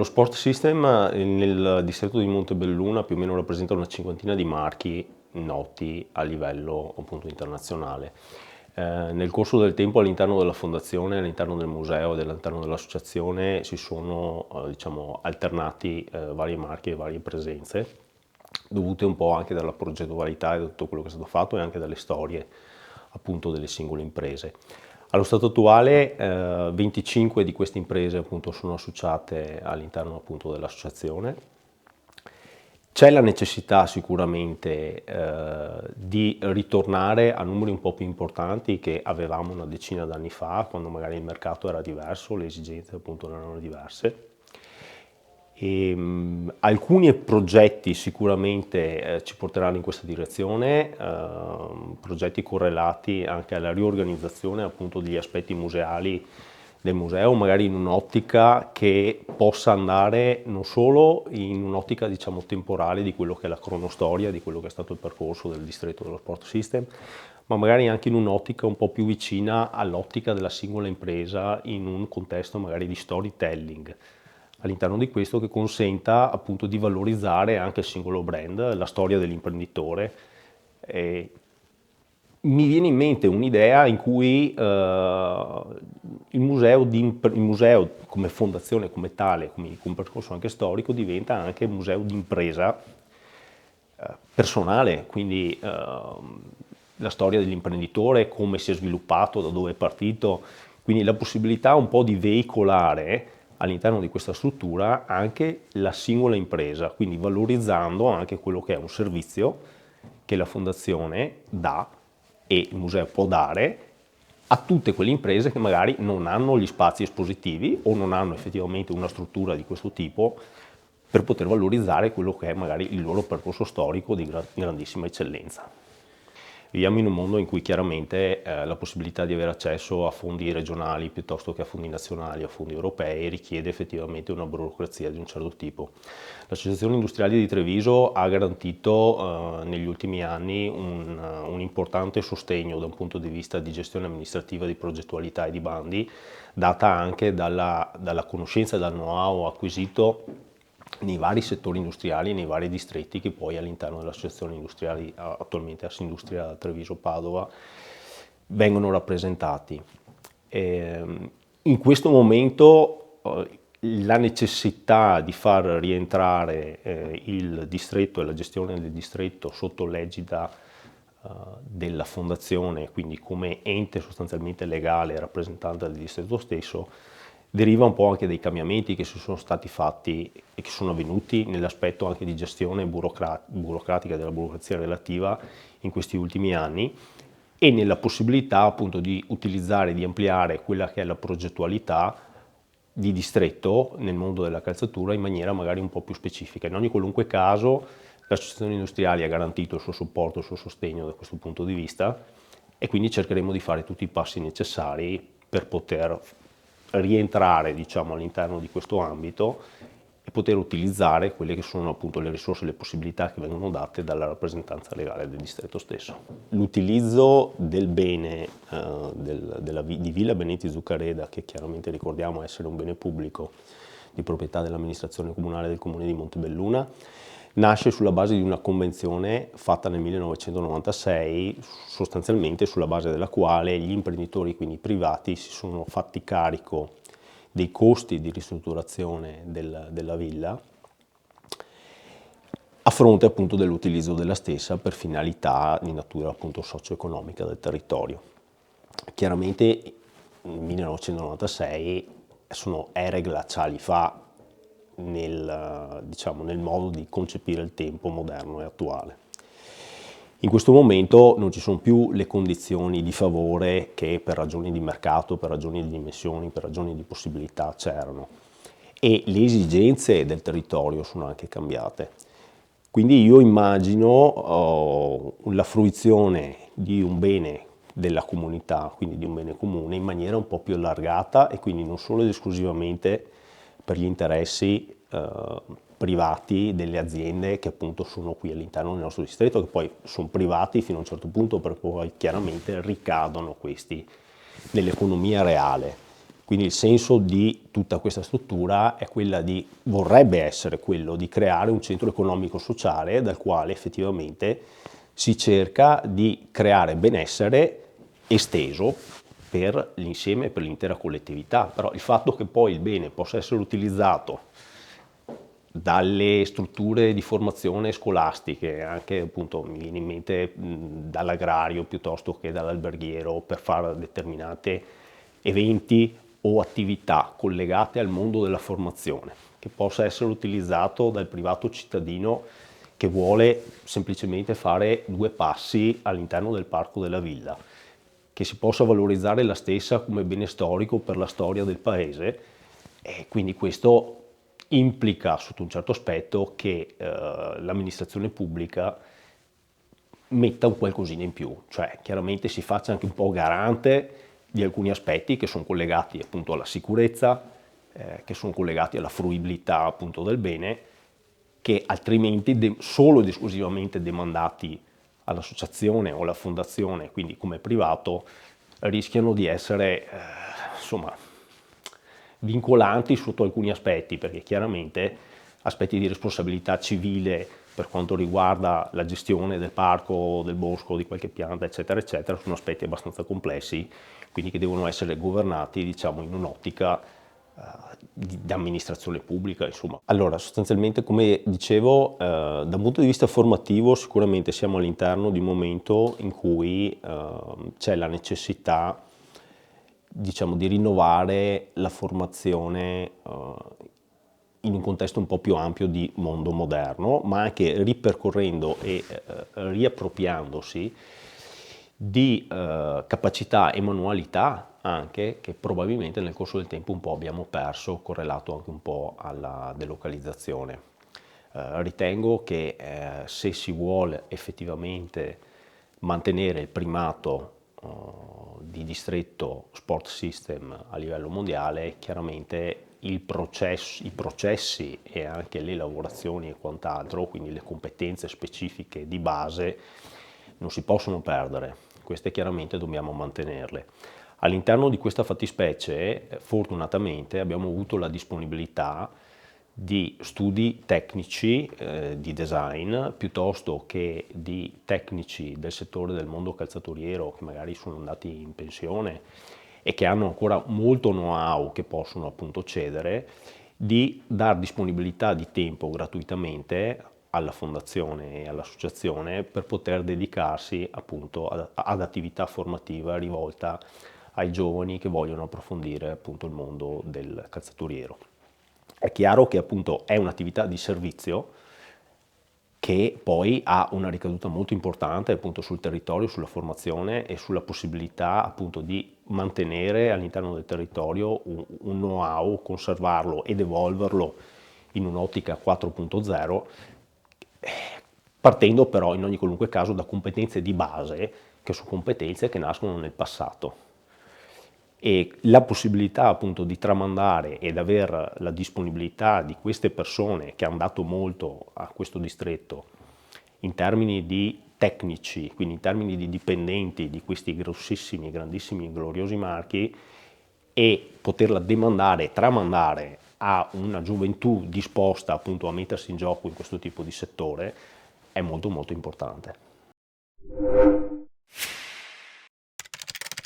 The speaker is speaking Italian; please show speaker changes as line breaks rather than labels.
lo Sport System nel distretto di Montebelluna più o meno rappresenta una cinquantina di marchi noti a livello appunto internazionale. Nel corso del tempo all'interno della fondazione, all'interno del museo e all'interno dell'associazione si sono diciamo, alternati vari marchi e varie presenze, dovute un po' anche dalla progettualità e da tutto quello che è stato fatto e anche dalle storie appunto delle singole imprese. Allo stato attuale 25 di queste imprese appunto sono associate all'interno appunto dell'associazione. C'è la necessità sicuramente di ritornare a numeri un po' più importanti che avevamo una decina d'anni fa, quando magari il mercato era diverso, le esigenze appunto erano diverse. Alcuni progetti sicuramente ci porteranno in questa direzione, progetti correlati anche alla riorganizzazione appunto degli aspetti museali del museo, magari in un'ottica che possa andare non solo in un'ottica diciamo temporale di quello che è la cronostoria, di quello che è stato il percorso del distretto dello Sport System, ma magari anche in un'ottica un po' più vicina all'ottica della singola impresa in un contesto magari di storytelling all'interno di questo, che consenta appunto di valorizzare anche il singolo brand, la storia dell'imprenditore. Mi viene in mente un'idea in cui il museo come fondazione, come tale, come un percorso anche storico, diventa anche un museo di impresa personale, quindi la storia dell'imprenditore, come si è sviluppato, da dove è partito, quindi la possibilità un po' di veicolare all'interno di questa struttura anche la singola impresa, quindi valorizzando anche quello che è un servizio che la fondazione dà e il museo può dare a tutte quelle imprese che magari non hanno gli spazi espositivi o non hanno effettivamente una struttura di questo tipo per poter valorizzare quello che è magari il loro percorso storico di grandissima eccellenza. Viviamo in un mondo in cui chiaramente la possibilità di avere accesso a fondi regionali piuttosto che a fondi nazionali, a fondi europei, richiede effettivamente una burocrazia di un certo tipo. L'Associazione Industriali di Treviso ha garantito negli ultimi anni un importante sostegno da un punto di vista di gestione amministrativa, di progettualità e di bandi, data anche dalla conoscenza e dal know-how acquisito nei vari settori industriali, nei vari distretti che poi all'interno dell'associazione industriali, attualmente Assindustria Treviso Padova, vengono rappresentati. In questo momento la necessità di far rientrare il distretto e la gestione del distretto sotto l'egida della fondazione, quindi come ente sostanzialmente legale e rappresentante del distretto stesso, deriva un po' anche dai cambiamenti che si sono stati fatti e che sono avvenuti nell'aspetto anche di gestione burocratica della burocrazia relativa in questi ultimi anni e nella possibilità appunto di utilizzare, di ampliare quella che è la progettualità di distretto nel mondo della calzatura in maniera magari un po' più specifica. In ogni qualunque caso l'associazione industriali ha garantito il suo supporto, il suo sostegno da questo punto di vista e quindi cercheremo di fare tutti i passi necessari per poter rientrare diciamo, all'interno di questo ambito e poter utilizzare quelle che sono appunto le risorse e le possibilità che vengono date dalla rappresentanza legale del distretto stesso. L'utilizzo del bene di Villa Beneti Zuccareda, che chiaramente ricordiamo essere un bene pubblico di proprietà dell'amministrazione comunale del comune di Montebelluna, nasce sulla base di una convenzione fatta nel 1996, sostanzialmente sulla base della quale gli imprenditori, quindi privati, si sono fatti carico dei costi di ristrutturazione della villa a fronte appunto dell'utilizzo della stessa per finalità di natura appunto socio-economica del territorio. Chiaramente nel 1996 sono ere glaciali fa nel modo di concepire il tempo moderno e attuale. In questo momento non ci sono più le condizioni di favore che per ragioni di mercato, per ragioni di dimensioni, per ragioni di possibilità c'erano e le esigenze del territorio sono anche cambiate. Quindi io immagino la fruizione di un bene della comunità, quindi di un bene comune, in maniera un po' più allargata e quindi non solo ed esclusivamente per gli interessi privati delle aziende che appunto sono qui all'interno del nostro distretto, che poi sono privati fino a un certo punto, per poi chiaramente ricadono questi nell'economia reale. Quindi il senso di tutta questa struttura è vorrebbe essere quello di creare un centro economico-sociale dal quale effettivamente si cerca di creare benessere esteso per l'insieme, per l'intera collettività. Però il fatto che poi il bene possa essere utilizzato dalle strutture di formazione scolastiche, anche appunto mi viene in mente dall'agrario piuttosto che dall'alberghiero, per fare determinati eventi o attività collegate al mondo della formazione, che possa essere utilizzato dal privato cittadino che vuole semplicemente fare 2 passi all'interno del parco della villa, che si possa valorizzare la stessa come bene storico per la storia del paese, e quindi questo implica sotto un certo aspetto che l'amministrazione pubblica metta un qualcosina in più, cioè chiaramente si faccia anche un po' garante di alcuni aspetti che sono collegati appunto alla sicurezza, che sono collegati alla fruibilità appunto del bene, che altrimenti solo ed esclusivamente demandati all'associazione o alla fondazione, quindi come privato, rischiano di essere insomma vincolanti sotto alcuni aspetti, perché chiaramente aspetti di responsabilità civile per quanto riguarda la gestione del parco, del bosco, di qualche pianta, eccetera, eccetera, sono aspetti abbastanza complessi, quindi che devono essere governati, diciamo, in un'ottica di amministrazione pubblica, insomma. Allora, sostanzialmente, come dicevo, da un punto di vista formativo sicuramente siamo all'interno di un momento in cui c'è la necessità, diciamo, di rinnovare la formazione in un contesto un po' più ampio di mondo moderno, ma anche ripercorrendo e riappropriandosi di capacità e manualità anche che probabilmente nel corso del tempo un po' abbiamo perso, correlato anche un po' alla delocalizzazione. Ritengo che se si vuole effettivamente mantenere il primato di distretto sport system a livello mondiale, chiaramente i processi e anche le lavorazioni e quant'altro, quindi le competenze specifiche di base, non si possono perdere. Queste chiaramente dobbiamo mantenerle. All'interno di questa fattispecie, fortunatamente, abbiamo avuto la disponibilità di studi tecnici di design piuttosto che di tecnici del settore del mondo calzaturiero che magari sono andati in pensione e che hanno ancora molto know-how che possono appunto cedere, di dar disponibilità di tempo gratuitamente alla fondazione e all'associazione per poter dedicarsi appunto ad attività formativa rivolta ai giovani che vogliono approfondire appunto il mondo del calzaturiero. È chiaro che appunto è un'attività di servizio che poi ha una ricaduta molto importante appunto sul territorio, sulla formazione e sulla possibilità appunto di mantenere all'interno del territorio un know-how, conservarlo ed evolverlo in un'ottica 4.0, partendo però in ogni qualunque caso da competenze di base, che sono competenze che nascono nel passato. E la possibilità appunto di tramandare ed avere la disponibilità di queste persone che hanno dato molto a questo distretto in termini di tecnici, quindi in termini di dipendenti di questi grossissimi, grandissimi, gloriosi marchi, e poterla demandare, tramandare a una gioventù disposta appunto a mettersi in gioco in questo tipo di settore è molto molto importante.